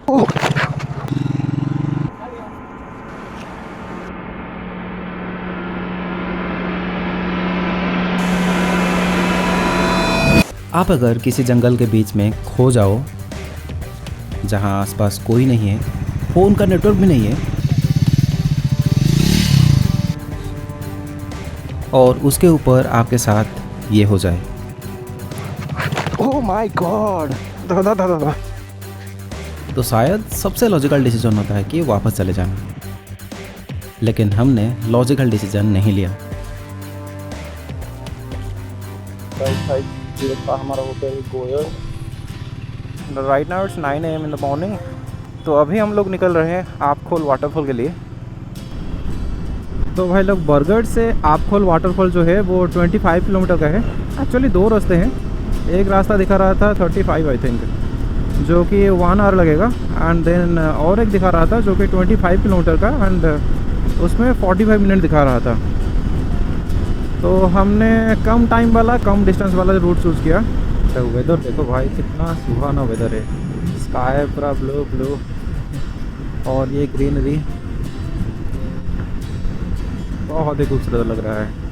आप अगर किसी जंगल के बीच में खो जाओ जहां आसपास कोई नहीं है, फ़ोन का नेटवर्क भी नहीं है, और उसके ऊपर आपके साथ ये हो जाए, ओह माय गॉड, दादा दादा दादा, तो शायद सबसे लॉजिकल डिसीजन होता है कि वापस चले जाना। लेकिन हमने लॉजिकल डिसीजन नहीं लिया। हमारा hotel Goyal. Right now it's 9 AM in the morning. तो अभी हम लोग निकल रहे हैं आपखोल वाटरफॉल के लिए। तो भाई लोग, बरगढ़ से आपखोल वाटरफॉल जो है वो 25 किलोमीटर का है। एक्चुअली 2 रास्ते हैं। एक रास्ता दिखा रहा था 35 आई थिंक, जो कि 1 आवर लगेगा, एंड देन और एक दिखा रहा था जो कि 25 किलोमीटर का, एंड उसमें 45 मिनट दिखा रहा था। तो हमने कम टाइम वाला, कम डिस्टेंस वाला रूट चूज़ किया। तो वेदर देखो भाई, कितना सुहाना वेदर है। स्काई पूरा ब्लू ब्लू, और ये ग्रीनरी बहुत ही खूबसूरत लग रहा है।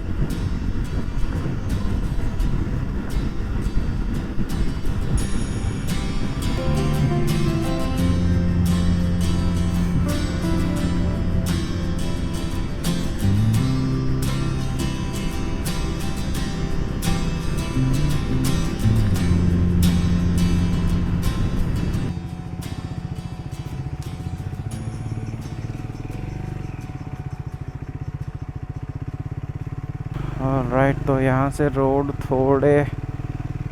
राइट, तो यहाँ से रोड थोड़े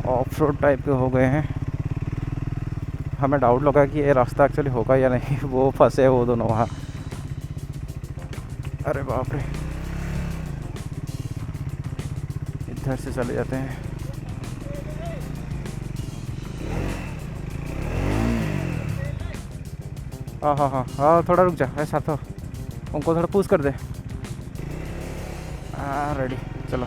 ऑफ रोड टाइप के हो गए हैं। हमें डाउट लगा कि ये रास्ता एक्चुअली होगा या नहीं। वो फंसे वो दोनों वहाँ। अरे बाप रे, इधर से चले जाते हैं। हाँ हाँ हाँ हाँ, थोड़ा रुक जा ऐसा, तो उनको थोड़ा पुश कर दे। रेडी, चलो।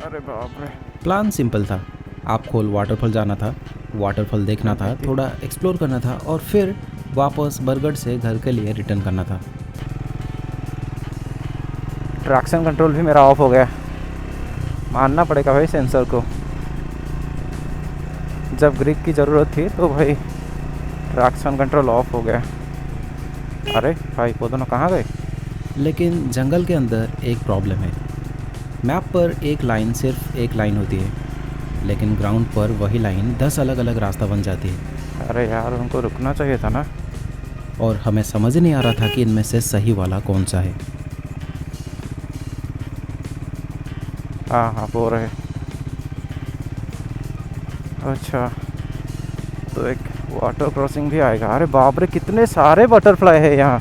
अरे बाप रे। प्लान सिंपल था, आपखोल वाटरफॉल जाना था, वाटरफॉल देखना था, थोड़ा एक्सप्लोर करना था, और फिर वापस बरगढ़ से घर के लिए रिटर्न करना था। ट्रैक्शन कंट्रोल भी मेरा ऑफ हो गया, मानना पड़ेगा भाई सेंसर को। जब ग्रिप की ज़रूरत थी तो भाई ट्रैक्शन कंट्रोल ऑफ हो गया। अरे भाई, वो दोनों कहाँ गए? लेकिन जंगल के अंदर एक प्रॉब्लम है। मैप पर एक लाइन सिर्फ एक लाइन होती है, लेकिन ग्राउंड पर वही लाइन 10 अलग अलग रास्ता बन जाती है। अरे यार, उनको रुकना चाहिए था ना। और हमें समझ ही नहीं आ रहा था कि इनमें से सही वाला कौन सा है। हाँ हाँ, वो रहे। अच्छा, तो एक वाटर क्रॉसिंग भी आएगा। अरे बाप रे, कितने सारे बटरफ्लाई है यहाँ।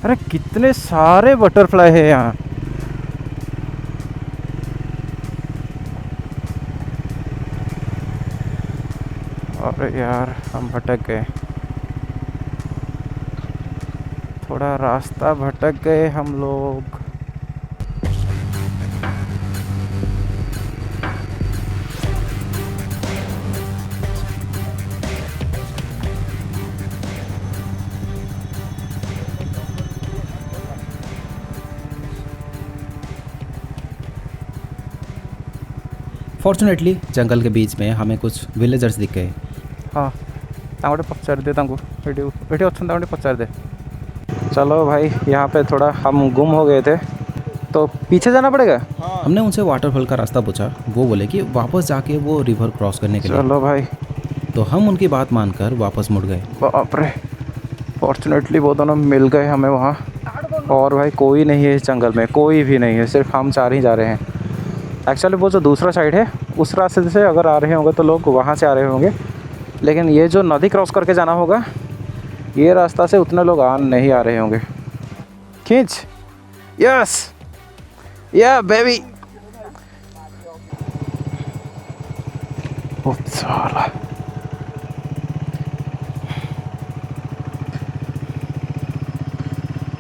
अरे कितने सारे बटरफ्लाई है यहाँ। अरे यार, हम भटक गए, थोड़ा रास्ता भटक गए हम लोग। फॉर्चुनेटली जंगल के बीच में हमें कुछ विलेजर्स दिख गए। हाँ, तांगड़े पचार दे, तांगू वीडियो वीडियो अच्छा, तांगड़े पचार दे। चलो भाई, यहाँ पे थोड़ा हम गुम हो गए थे, तो पीछे जाना पड़ेगा। हमने उनसे वाटरफॉल का रास्ता पूछा, वो बोले कि वापस जाके वो रिवर क्रॉस करने के लिए। चलो भाई, तो हम उनकी बात मानकर वापस मुड़ गए। बाप रे, फॉर्चुनेटली वो दोनों मिल गए हमें वहाँ। और भाई कोई नहीं है इस जंगल में, कोई भी नहीं है, सिर्फ हम 4 ही जा रहे हैं। एक्चुअली वो जो दूसरा साइड है, उस रास्ते से अगर आ रहे होंगे तो लोग वहाँ से आ रहे होंगे, लेकिन ये जो नदी क्रॉस करके जाना होगा, ये रास्ता से उतने लोग नहीं आ रहे होंगे। खींच, यस, या बेबी। साला,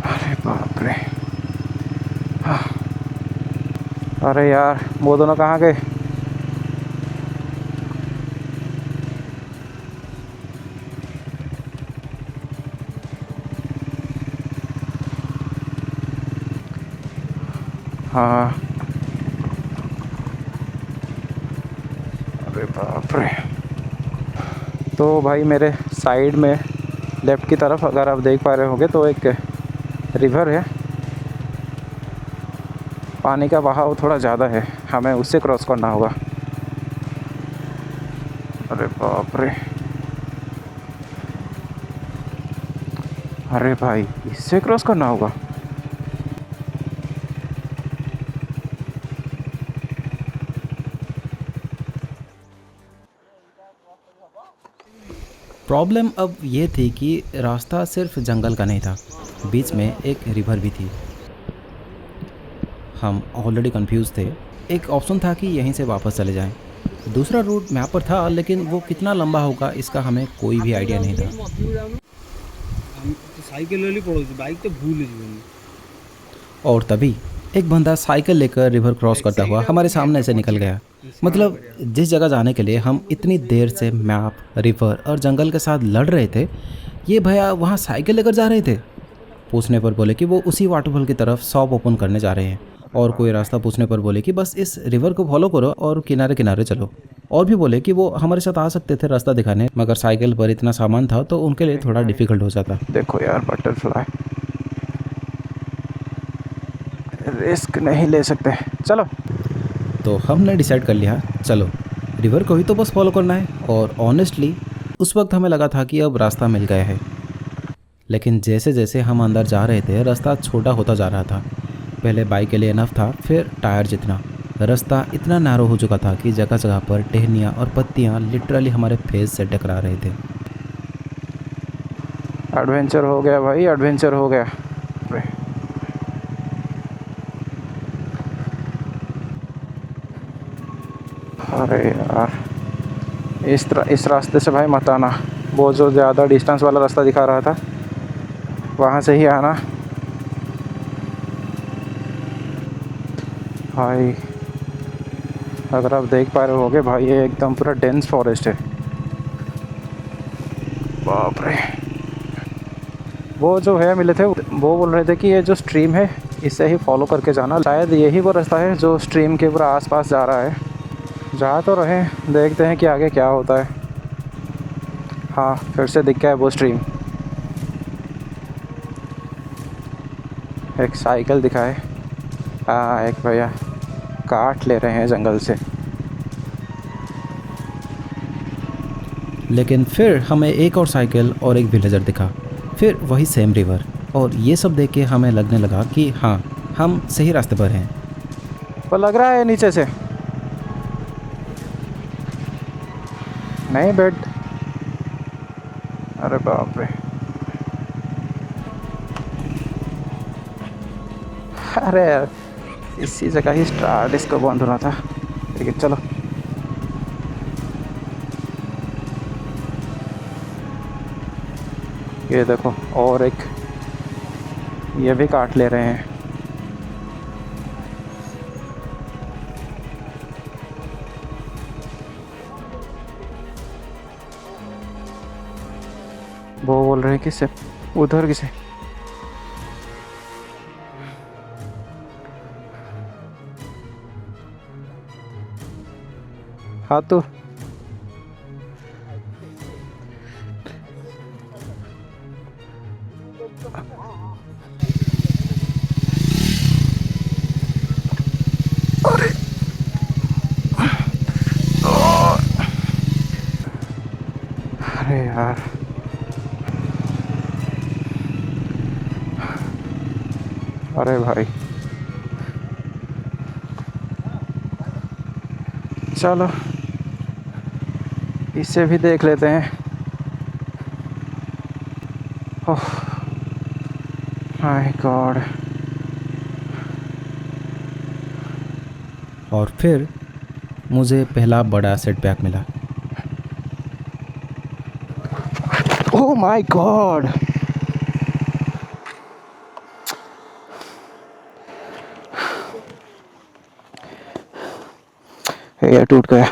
अरे अरे बाप रे। हाँ। अरे यार वो दोनों कहाँ गए? हाँ। अरे बाप रे। तो भाई मेरे साइड में लेफ़्ट की तरफ अगर आप देख पा रहे होंगे तो एक रिवर है। पानी का बहाव थोड़ा ज़्यादा है, हमें उससे क्रॉस करना होगा। अरे बाप रे। अरे भाई इससे क्रॉस करना होगा। प्रॉब्लम अब ये थी कि रास्ता सिर्फ जंगल का नहीं था, बीच में एक रिवर भी थी। हम ऑलरेडी कंफ्यूज थे। एक ऑप्शन था कि यहीं से वापस चले जाएं। दूसरा रूट मैप पर था, लेकिन वो कितना लंबा होगा इसका हमें कोई भी आइडिया नहीं था। साइकिल बाइक तो भूल जीवन। और तभी एक बंदा साइकिल लेकर रिवर क्रॉस करता हुआ हमारे सामने से निकल गया। मतलब जिस जगह जाने के लिए हम इतनी देर से मैप, रिवर और जंगल के साथ लड़ रहे थे, ये भैया वहाँ साइकिल लेकर जा रहे थे। पूछने पर बोले कि वो उसी वाटरफॉल की तरफ शॉप ओपन करने जा रहे हैं। और कोई रास्ता पूछने पर बोले कि बस इस रिवर को फॉलो करो और किनारे किनारे चलो। और भी बोले कि वो हमारे साथ आ सकते थे रास्ता दिखाने, मगर साइकिल पर इतना सामान था तो उनके लिए थोड़ा डिफ़िकल्ट हो जाता। देखो यार बटरफ्लाई, रिस्क नहीं ले सकते, चलो। तो हमने डिसाइड कर लिया, चलो रिवर को ही तो बस फॉलो करना है। और ऑनेस्टली उस वक्त हमें लगा था कि अब रास्ता मिल गया है। लेकिन जैसे जैसे हम अंदर जा रहे थे रास्ता छोटा होता जा रहा था। पहले बाइक के लिए इनफ था, फिर टायर जितना। रास्ता इतना नैरो हो चुका था कि जगह जगह पर टहनियाँ और पत्तियाँ लिटरली हमारे फेस से टकरा रहे थे। एडवेंचर हो गया भाई, एडवेंचर हो गया। अरे यार इस रास्ते से भाई मत आना। वो जो ज़्यादा डिस्टेंस वाला रास्ता दिखा रहा था वहाँ से ही आना भाई। अगर आप देख पा रहे होगे भाई, ये एकदम पूरा डेंस फॉरेस्ट है। बाप रे। वो जो है मिले थे वो बोल रहे थे कि ये जो स्ट्रीम है इससे ही फॉलो करके जाना। शायद यही वो रास्ता है जो स्ट्रीम के पूरा आसपास जा रहा है। जा तो रहे, देखते हैं कि आगे क्या होता है। हाँ फिर से दिख गया है वो स्ट्रीम। एक साइकिल दिखाए। हाँ एक भैया काट ले रहे हैं जंगल से। लेकिन फिर हमें एक और साइकिल और एक विलेजर दिखा, फिर वही सेम रिवर। और ये सब देख के हमें लगने लगा कि हाँ, हम सही रास्ते पर हैं। वो लग रहा है नीचे से नहीं बेड। अरे बाप रे। अरे यार इसी जगह ही स्टार्ट इसको बंद होना था, लेकिन चलो। ये देखो और एक, ये भी काट ले रहे हैं। वो बोल रहे हैं कि सिर्फ उधर किसे। हाँ तो अरे यार अरे भाई चलो इससे भी देख लेते हैं। Oh my God. और फिर मुझे पहला बड़ा सेटबैक मिला। Oh my God. टायर टूट गया।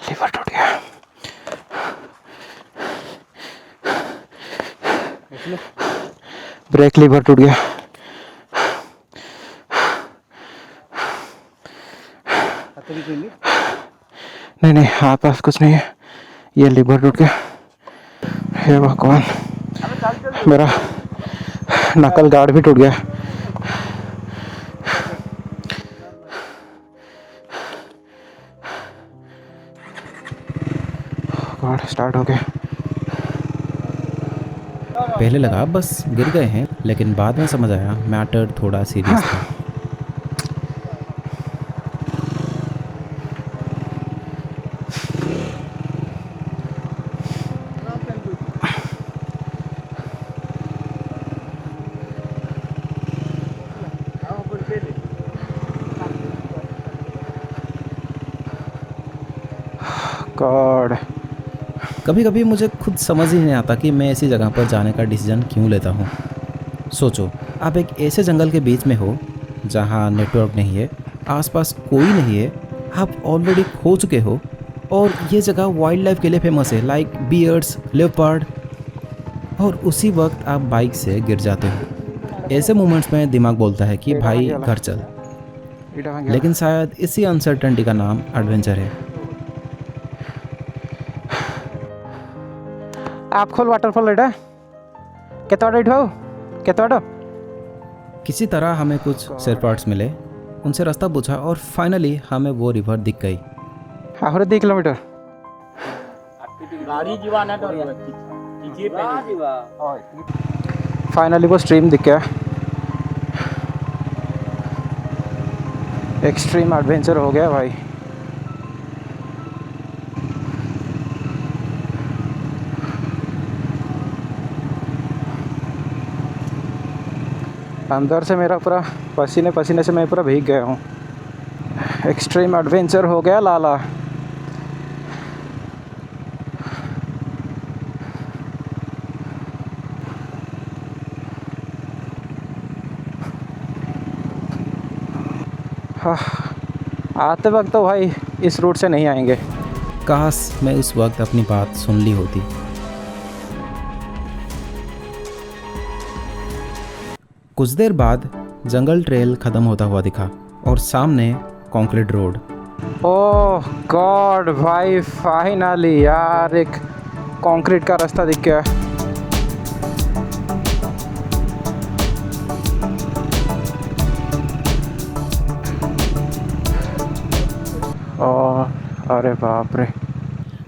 लीवर टूट गया। ब्रेक लीवर टूट गया। नहीं नहीं, हाथ पास कुछ नहीं है, ये लीवर टूट गया। हे भगवान, मेरा नकल गार्ड भी टूट गया। गार्ड स्टार्ट हो गया। पहले लगा बस गिर गए हैं, लेकिन बाद में समझ आया मैटर थोड़ा सीरियस था। गॉड, कभी कभी मुझे खुद समझ ही नहीं आता कि मैं ऐसी जगह पर जाने का डिसीजन क्यों लेता हूँ। सोचो, आप एक ऐसे जंगल के बीच में हो जहाँ नेटवर्क नहीं है, आसपास कोई नहीं है, आप ऑलरेडी खो चुके हो, और ये जगह वाइल्ड लाइफ के लिए फेमस है, लाइक बियर्ड्स, लेपर्ड, और उसी वक्त आप बाइक से गिर जाते हो। ऐसे मोमेंट्स में दिमाग बोलता है कि भाई घर चल, लेकिन शायद इसी अनसर्टेनिटी का नाम एडवेंचर है। आप खोल वाटरफॉल रेडा केतवाड़ा इठवाओ केतवाड़ा। किसी तरह हमें कुछ शेरपार्ट्स मिले, उनसे रास्ता पूछा और फाइनली हमें वो रिवर दिख गई। हाँ 2 किलोमीटर। फाइनली वो स्ट्रीम दिख गया। एक्सट्रीम एडवेंचर हो गया भाई। अंदर से मेरा पूरा पसीने पसीने से मैं पूरा भीग गया हूँ। एक्सट्रीम एडवेंचर हो गया लाला। हाँ, आते वक्त तो भाई इस रूट से नहीं आएंगे। काश मैं उस वक्त अपनी बात सुन ली होती। कुछ देर बाद जंगल ट्रेल ख़त्म होता हुआ दिखा और सामने कंक्रीट रोड। ओह गॉड भाई, फाइनली यार एक कंक्रीट का रास्ता दिख गया। ओह अरे बाप रे।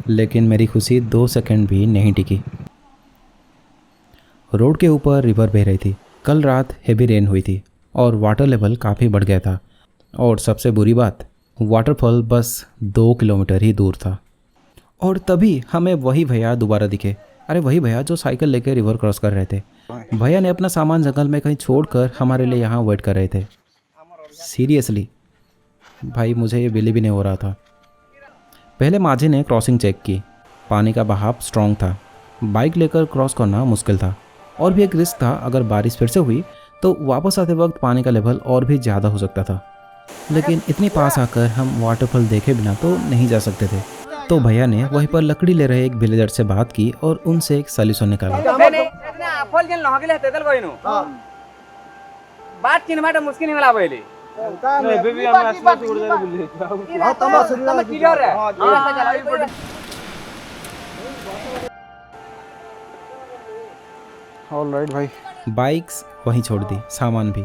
लेकिन मेरी खुशी 2 सेकंड भी नहीं टिकी। रोड के ऊपर रिवर बह रही थी। कल रात हेवी रेन हुई थी और वाटर लेवल काफ़ी बढ़ गया था, और सबसे बुरी बात, वाटरफॉल बस 2 किलोमीटर ही दूर था। और तभी हमें वही भैया दोबारा दिखे। अरे वही भैया जो साइकिल लेकर रिवर क्रॉस कर रहे थे। भैया ने अपना सामान जंगल में कहीं छोड़कर हमारे लिए यहाँ वेट कर रहे थे। सीरियसली भाई, मुझे ये बिलीव भी नहीं हो रहा था। पहले माझी ने क्रॉसिंग चेक की। पानी का बहाव स्ट्रॉन्ग था, बाइक लेकर क्रॉस करना मुश्किल था, और भी एक रिस्क था, अगर बारिश फिर से हुई तो वापस आते वक्त पानी का लेवल और भी ज़्यादा हो सकता था। लेकिन इतनी पास आकर हम वाटरफॉल देखे बिना तो नहीं जा सकते थे। तो भैया ने वहीं पर लकड़ी ले रहे एक विलेजर से बात की और उनसे एक सॉल्यूशन निकाला। ऑलराइट भाई। बाइक्स वहीं छोड़ दी, सामान भी।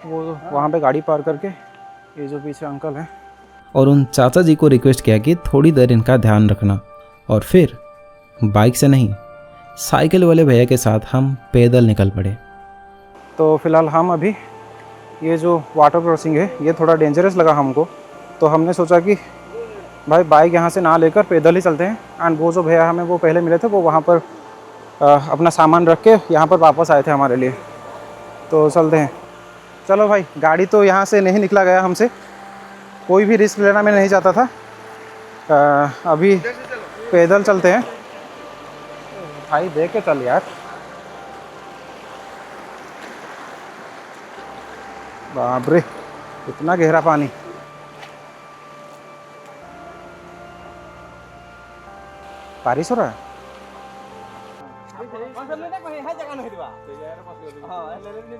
वो वहाँ पे गाड़ी पार करके ये जो पीछे अंकल हैं, और उन चाचा जी को रिक्वेस्ट किया कि थोड़ी देर इनका ध्यान रखना, और फिर बाइक से नहीं, साइकिल वाले भैया के साथ हम पैदल निकल पड़े। तो फिलहाल हम अभी ये जो वाटर क्रॉसिंग है ये थोड़ा डेंजरस लगा हमको, तो हमने सोचा कि भाई बाइक यहाँ से ना लेकर पैदल ही चलते हैं। एंड वो जो भैया हमें वो पहले मिले थे वो वहाँ पर अपना सामान रख के यहाँ पर वापस आए थे हमारे लिए, तो चलते हैं। चलो भाई, गाड़ी तो यहाँ से नहीं निकला गया हमसे, कोई भी रिस्क लेना मैं नहीं चाहता था। अभी पैदल चलते हैं। भाई देख के चल यार, बाप रे इतना गहरा पानी। बारिश हो रहा है।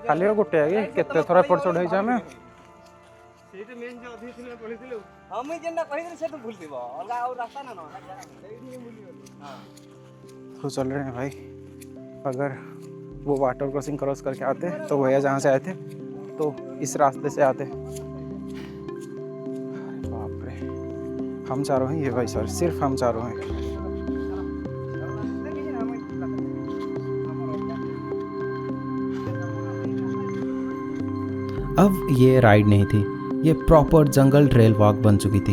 खाली गोटे आगे केते थोड़ा एपट चढ़ होइछ हमें। ସେଇଟା ମେନ୍ ଯେ ଅଧିକ ଥିଲା ପଢିଥିଲୁ। ହଁ ମୁଇଁ ଯେନ୍ଟା କହିଥିଲି ସେଠୁ ଭୁଲଥିବ ଅଲଗା ଆଉ ରାସ୍ତା ନା तो चल रहे हैं भाई। अगर वो वाटर क्रॉसिंग क्रॉस करके आते तो भैया जहाँ से आए थे तो इस रास्ते से आते। बाप रे हम चारों हैं ये भाई सर, सिर्फ हम चारों हैं। अब ये राइड नहीं थी, ये प्रॉपर जंगल ट्रेल वॉक बन चुकी थी।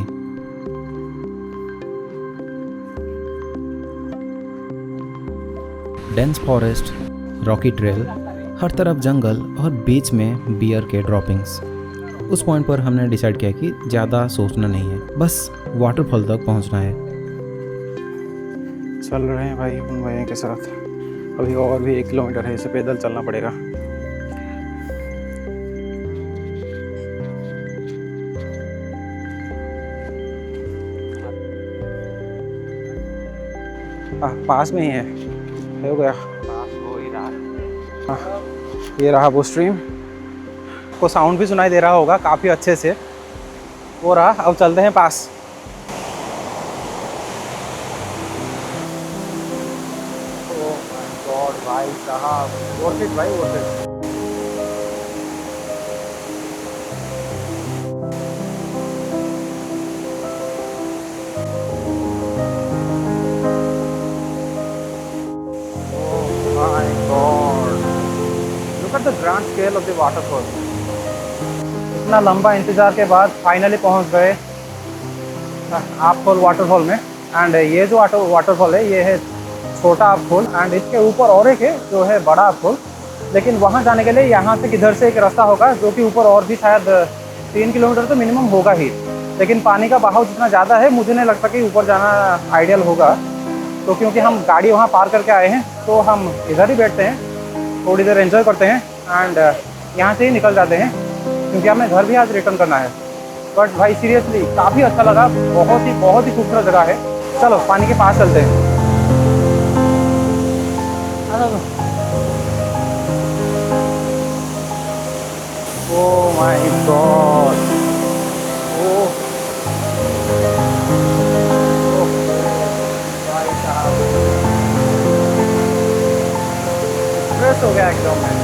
डेंस फॉरेस्ट, रॉकी ट्रेल, हर तरफ जंगल और बीच में बियर के ड्रॉपिंग्स। उस पॉइंट पर हमने डिसाइड किया कि ज़्यादा सोचना नहीं है, बस वाटरफॉल तक पहुंचना है। चल रहे हैं भाई उन भैया के साथ। अभी और भी 1 किलोमीटर है, इसे पैदल चलना पड़ेगा। पास में ही है, हो गया। हाँ, ये रहा वो स्ट्रीम। को साउंड भी सुनाई दे रहा होगा काफ़ी अच्छे से। वो रहा, अब चलते हैं पास। ओह माय गॉड भाई साहब, वर्थ इट भाई, worth it. The grand scale of the waterfall. इतना लंबा इंतज़ार के बाद फाइनली पहुंच गए आपफॉल वाटरफॉल में। एंड ये जो वाटरफॉल है ये है छोटा आपफॉल, एंड इसके ऊपर और एक है जो है बड़ा आपफॉल। लेकिन वहां जाने के लिए यहाँ से किधर से एक रास्ता होगा जो कि ऊपर और भी शायद 3 किलोमीटर तो मिनिमम होगा ही। लेकिन पानी का बहाव जितना ज़्यादा है मुझे नहीं लगता कि ऊपर जाना आइडियल होगा। तो क्योंकि हम गाड़ी वहाँ पार करके आए हैं तो हम इधर ही बैठते हैं, थोड़ी देर एंजॉय करते हैं एंड यहाँ से ही निकल जाते हैं, क्योंकि हमें घर भी आज रिटर्न करना है। बट भाई सीरियसली काफ़ी अच्छा लगा, बहुत ही खूबसूरत जगह है। चलो पानी के पास चलते हैं। ओह माय गॉड, ओह भाई साहब स्ट्रेस हो गया एकदम में।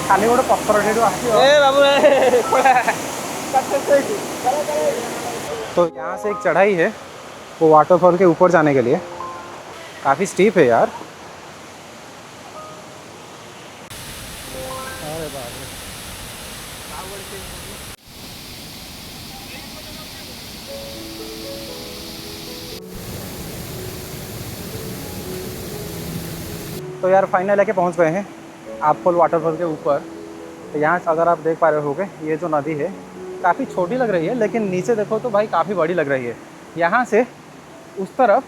खाली गोटे पत्थर तो यहाँ से एक चढ़ाई है वो वाटरफॉल के ऊपर जाने के लिए, काफ़ी स्टीप है यार। अरे बाप रे, तो यार फाइनल लेके पहुँच गए हैं आपफॉल वाटरफॉल के ऊपर। तो यहाँ से अगर आप देख पा रहे होगे ये जो नदी है काफ़ी छोटी लग रही है, लेकिन नीचे देखो तो भाई काफ़ी बड़ी लग रही है। यहाँ से उस तरफ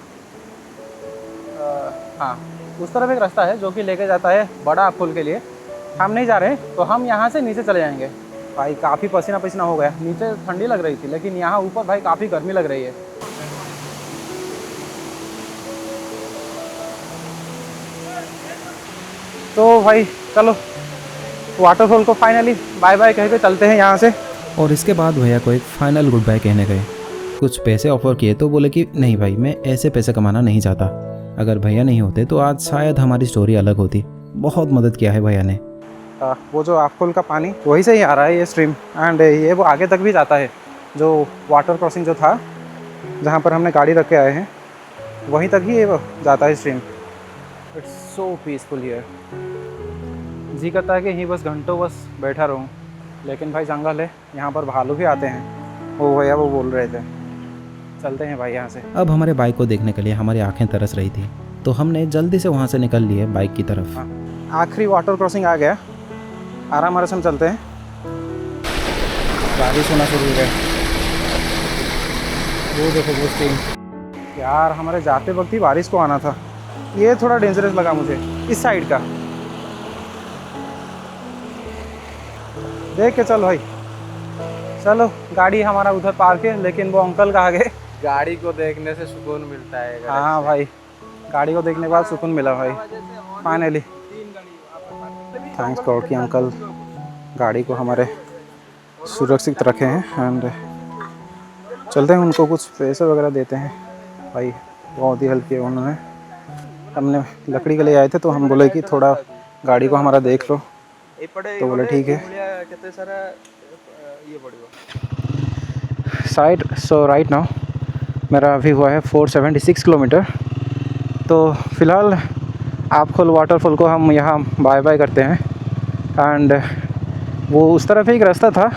हाँ उस तरफ एक रास्ता है जो कि लेके जाता है बड़ा आपफॉल के लिए। हम नहीं जा रहे, तो हम यहाँ से नीचे चले जाएंगे। भाई काफ़ी पसीना पसीना हो गया, नीचे ठंडी लग रही थी लेकिन यहाँ ऊपर भाई काफ़ी गर्मी लग रही है। तो भाई चलो वाटरफॉल को फाइनली बाय बाय कह के चलते हैं यहाँ से। और इसके बाद भैया को एक फाइनल गुड बाय कहने गए। कुछ पैसे ऑफर किए तो बोले कि नहीं भाई, मैं ऐसे पैसे कमाना नहीं चाहता। अगर भैया नहीं होते तो आज शायद हमारी स्टोरी अलग होती। बहुत मदद किया है भैया ने। वो जो आपकोल का पानी वहीं से ही आ रहा है ये स्ट्रीम, एंड ये वो आगे तक भी जाता है। जो वाटर क्रॉसिंग जो था जहाँ पर हमने गाड़ी रख के आए हैं वहीं तक ही ये जाता है stream. It's so peaceful here. जी करता है कि यहीं बस घंटों बस बैठा रहूँ, लेकिन भाई जंगल है, यहाँ पर भालू भी आते हैं। वो भैया वो बोल रहे थे। चलते हैं भाई यहाँ से। अब हमारे बाइक को देखने के लिए हमारी आंखें तरस रही थी, तो हमने जल्दी से वहाँ से निकल लिए बाइक की तरफ। आखिरी वाटर क्रॉसिंग आ गया, आराम से हम चलते हैं। बारिश होना शुरू हो गया। वो देखो वो स्ट्रीम। यार हमारे जाते वक्त ही बारिश को आना था। ये थोड़ा डेंजरस लगा मुझे इस साइड का। देख के चल भाई। चलो गाड़ी हमारा उधर पार्क है, लेकिन वो अंकल कहाँ गए? गाड़ी को देखने से सुकून मिलता है। हाँ भाई, गाड़ी को देखने के बाद सुकून मिला भाई फाइनली। थैंक्स गॉड कि अंकल गाड़ी को हमारे सुरक्षित रखे हैं। एंड चलते हैं, उनको कुछ पैसे वगैरह देते हैं भाई। बहुत ही हेल्प किया उन्होंने। हमने लकड़ी के लिए आए थे तो हम बोले कि थोड़ा गाड़ी को हमारा देख लो, तो बोले ठीक है। सो राइट नाउ मेरा अभी हुआ है 476 किलोमीटर। तो फ़िलहाल आपखोल वाटरफॉल को हम यहाँ बाय बाय करते हैं। एंड वो उस तरफ एक रास्ता था,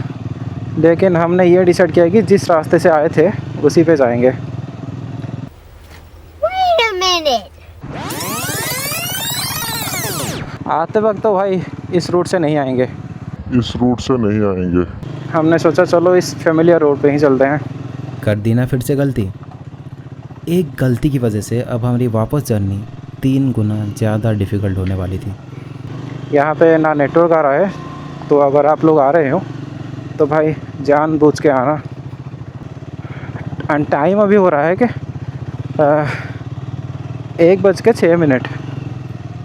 लेकिन हमने ये डिसाइड किया कि जिस रास्ते से आए थे उसी पे जाएंगे। Wait a minute. आते वक्त तो भाई इस रूट से नहीं आएंगे। हमने सोचा चलो इस फेमिलियर रोड पे ही चलते हैं। कर दी ना फिर से गलती। एक गलती की वजह से अब हमारी वापस जर्नी 3 गुना ज़्यादा डिफ़िकल्ट होने वाली थी। यहाँ पे ना नेटवर्क आ रहा है, तो अगर आप लोग आ रहे हो तो भाई जानबूझ के आना। एंड टाइम अभी हो रहा है कि 1:06।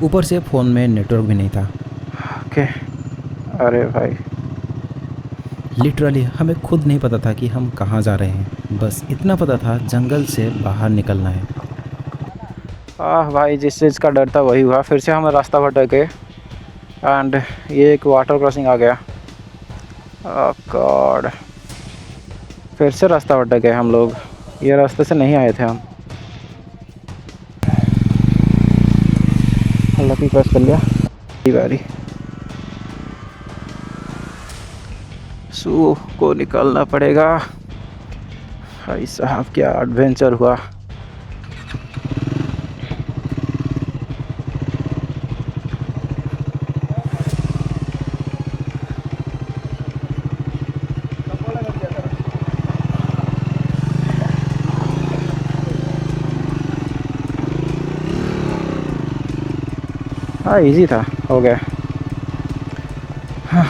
ऊपर से फ़ोन में नेटवर्क भी नहीं था। ओके। अरे भाई लिटरली हमें खुद नहीं पता था कि हम कहाँ जा रहे हैं। बस इतना पता था जंगल से बाहर निकलना है। भाई जिस चीज़ का डर था वही हुआ। फिर से हम रास्ता भटक गए एंड ये एक वाटर क्रॉसिंग आ गया। गॉड, फिर से रास्ता भटक गए हम लोग। ये रास्ते से नहीं आए थे हम। लकी क्रॉस कर लिया बारी। सू को निकलना पड़ेगा। भाई साहब क्या एडवेंचर हुआ। हाँ इजी था, हो गया। हाँ।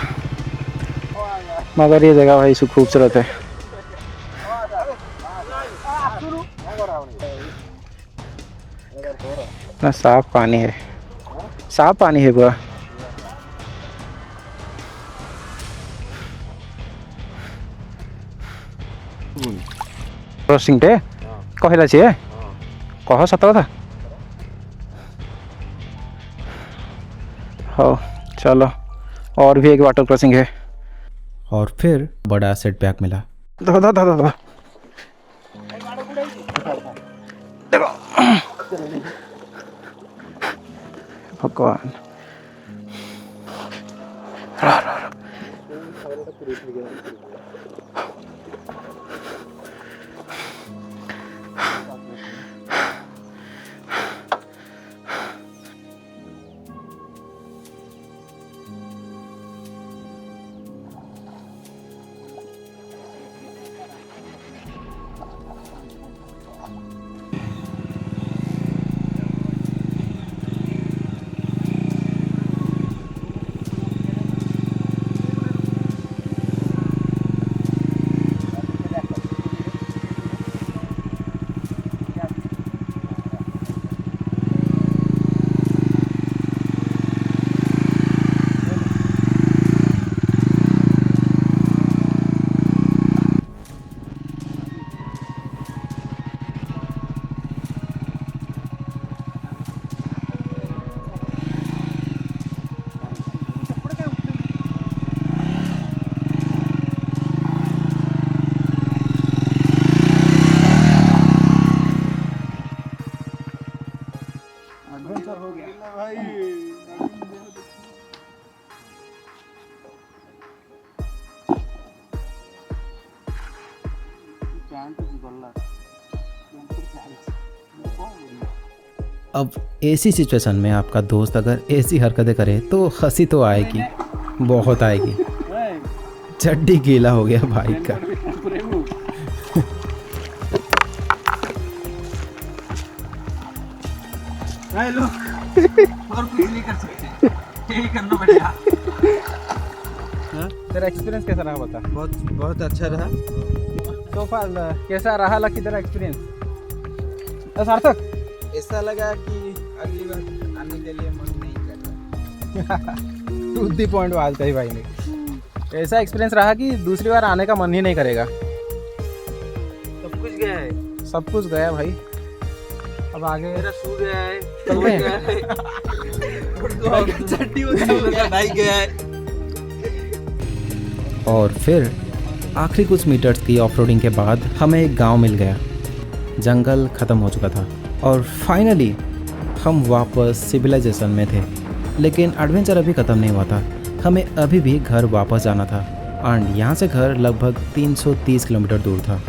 मगर ये जगह भाई खूबसूरत है। इतना साफ पानी है, साफ पानी है पूरा। क्रॉसिंग टे कहला छे कह सतर था। हो चलो, और भी एक वाटर क्रॉसिंग है। और फिर बड़ा सेटबैक मिला। देखो भगवान। अब ऐसी सिचुएशन में आपका दोस्त अगर ऐसी हरकतें करे तो हंसी तो आएगी, बहुत आएगी। चड्डी गीला हो गया बाइक का। लो और कुछ नहीं कर सकते, यही करना पड़ेगा। तेरा एक्सपीरियंस कैसा रहा बता? बहुत बहुत अच्छा रहा। तो फार कैसा रहा लकी तेरा एक्सपीरियंस? सार्थक, ऐसा लगा कि अगली बार आने के लिए मन नहीं कर रहा। टू दी पॉइंट बात कही भाई ने। ऐसा एक्सपीरियंस रहा कि दूसरी बार आने का मन ही नहीं करेगा। सब कुछ गया है, सब कुछ गया भाई। अब आगे मेरा शू गया है, चल रहे गया हैं। है, चड्डी बाइक गया है। और फिर आखिरी कुछ मीटर्स की ऑफरोडिंग के बाद हमें एक गांव मिल गया। जंगल ख़त्म हो चुका था और फाइनली हम वापस सिविलाइजेशन में थे। लेकिन एडवेंचर अभी ख़त्म नहीं हुआ था, हमें अभी भी घर वापस जाना था। एंड यहाँ से घर लगभग 330 किलोमीटर दूर था।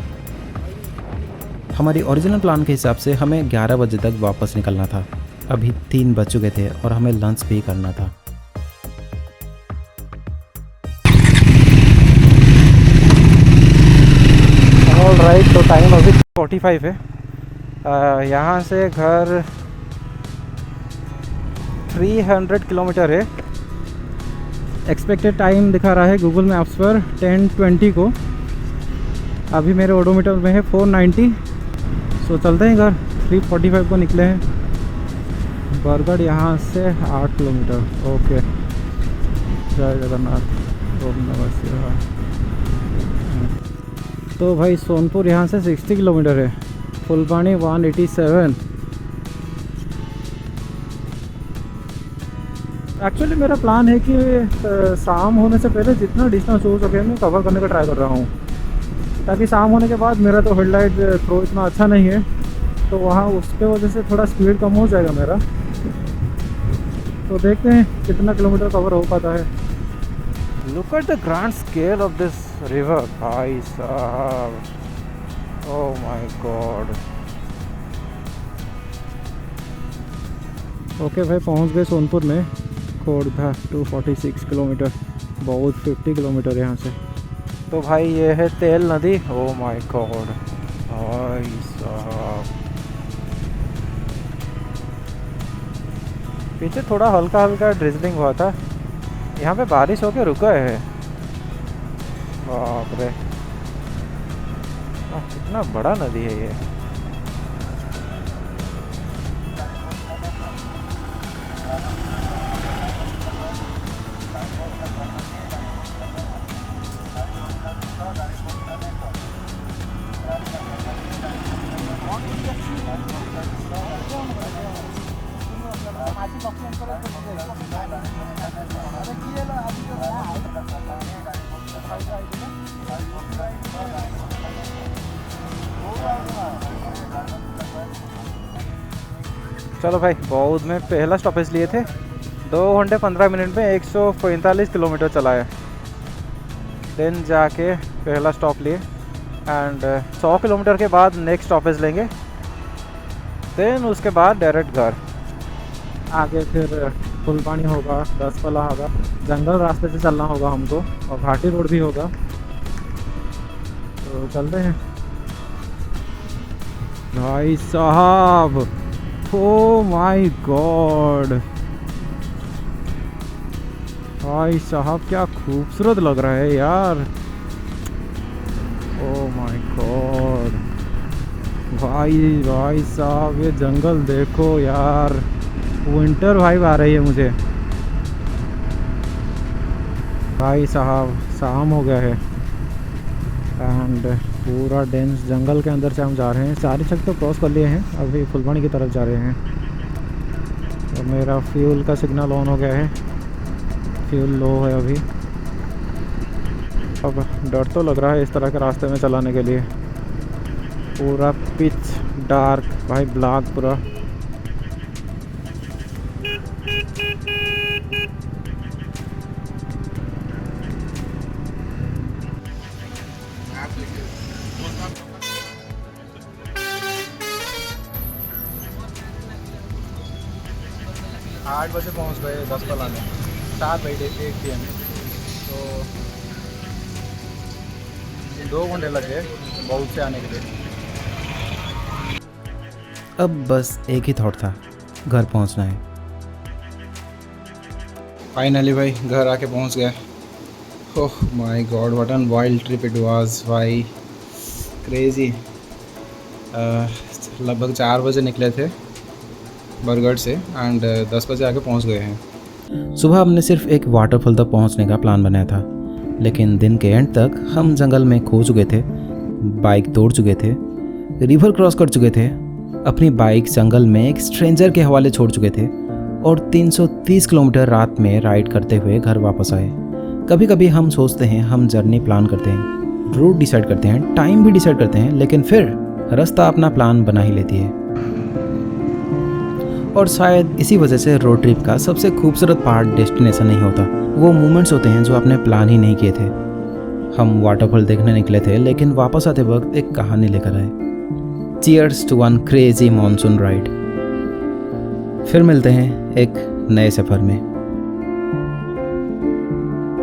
हमारी ओरिजिनल प्लान के हिसाब से हमें 11 बजे तक वापस निकलना था। अभी 3 बज चुके थे और हमें लंच भी करना था। ऑल राइट, तो टाइम अभी 45 है। यहाँ से घर 300 किलोमीटर है। एक्सपेक्टेड टाइम दिखा रहा है गूगल मैप्स पर 10:20 को। अभी मेरे ओडोमीटर में है 490। सो चलते हैं घर। 3:45 को निकले हैं। बरगढ़ यहाँ से 8 किलोमीटर। ओके, जय जगन्नाथ, ओम नमः शिवाय। तो भाई सोनपुर यहाँ से 60 किलोमीटर है। फुलबाणी 187। एक्चुअली मेरा प्लान है कि शाम होने से पहले जितना डिस्टेंस हो सके मैं कवर करने का ट्राई कर रहा हूँ, ताकि शाम होने के बाद मेरा तो हेडलाइट थ्रो इतना अच्छा नहीं है, तो वहाँ उसके वजह से थोड़ा स्पीड कम हो जाएगा मेरा। तो देखते हैं कितना किलोमीटर कवर हो पाता है। Look at the grand scale of this river भाई साहब, ओह माय गॉड। ओके भाई, पहुंच गए सोनपुर में। खोड़धा 246 किलोमीटर, बहुत 50 किलोमीटर यहाँ से। तो भाई ये है तेल नदी। ओह माय गॉड भाई साहब, पीछे थोड़ा हल्का हल्का ड्रिजलिंग हुआ था, यहाँ पे बारिश होके रुका है। बाप रे, कितना बड़ा नदी है ये। चलो भाई, बौद्ध में पहला स्टॉपेज लिए थे। 2 घंटे 15 मिनट में 145 किलोमीटर चलाया। देन जाके पहला स्टॉप लिए एंड 100 किलोमीटर के बाद नेक्स्ट स्टॉपेज लेंगे। देन उसके बाद डायरेक्ट घर। आगे फिर फुलबाणी होगा, दसपला होगा, जंगल रास्ते से चलना होगा हमको, और घाटी रोड भी होगा। तो चलते हैं भाई साहब। ओह माय गॉड भाई साहब, क्या खूबसूरत लग रहा है यार। ओह माय गॉड भाई साहब, ये जंगल देखो यार। विंटर वाइब आ रही है मुझे भाई साहब। शाम हो गया है एंड पूरा डेंस जंगल के अंदर से हम जा रहे हैं। 4 छक तो क्रॉस कर लिए हैं, अभी फुलबाणी की तरफ जा रहे हैं। तो मेरा फ्यूल का सिग्नल ऑन हो गया है, फ्यूल लो है अभी। अब डर तो लग रहा है इस तरह के रास्ते में चलाने के लिए। पूरा पिच डार्क भाई, ब्लैक पूरा। 8 बजे पहुंच गए 10 पला में, 4 बजे 8 PM। तो 2 घंटे लग गए बहुत से आने के लिए। अब बस एक ही थॉट था, घर पहुंचना है। फाइनली भाई घर आके पहुंच गए। Oh my God, what an wild trip it was भाई, क्रेजी। लगभग 4 बजे निकले थे बरगढ़ से एंड 10 बजे आके पहुंच गए हैं। सुबह हमने सिर्फ एक वाटरफॉल तक पहुंचने का प्लान बनाया था, लेकिन दिन के एंड तक हम जंगल में खो चुके थे, बाइक तोड़ चुके थे, रिवर क्रॉस कर चुके थे, अपनी बाइक जंगल में एक स्ट्रेंजर के हवाले छोड़ चुके थे और 330 किलोमीटर रात में राइड करते हुए घर वापस आए। कभी कभी हम सोचते हैं, हम जर्नी प्लान करते हैं, रूट डिसाइड करते हैं, टाइम भी डिसाइड करते हैं, लेकिन फिर रास्ता अपना प्लान बना ही लेती है। और शायद इसी वजह से रोड ट्रिप का सबसे खूबसूरत पार्ट डेस्टिनेशन नहीं होता, वो मोमेंट्स होते हैं जो आपने प्लान ही नहीं किए थे। हम वाटरफॉल देखने निकले थे, लेकिन वापस आते वक्त एक कहानी लेकर आए। Cheers to one crazy monsoon ride. फिर मिलते हैं एक नए सफ़र में।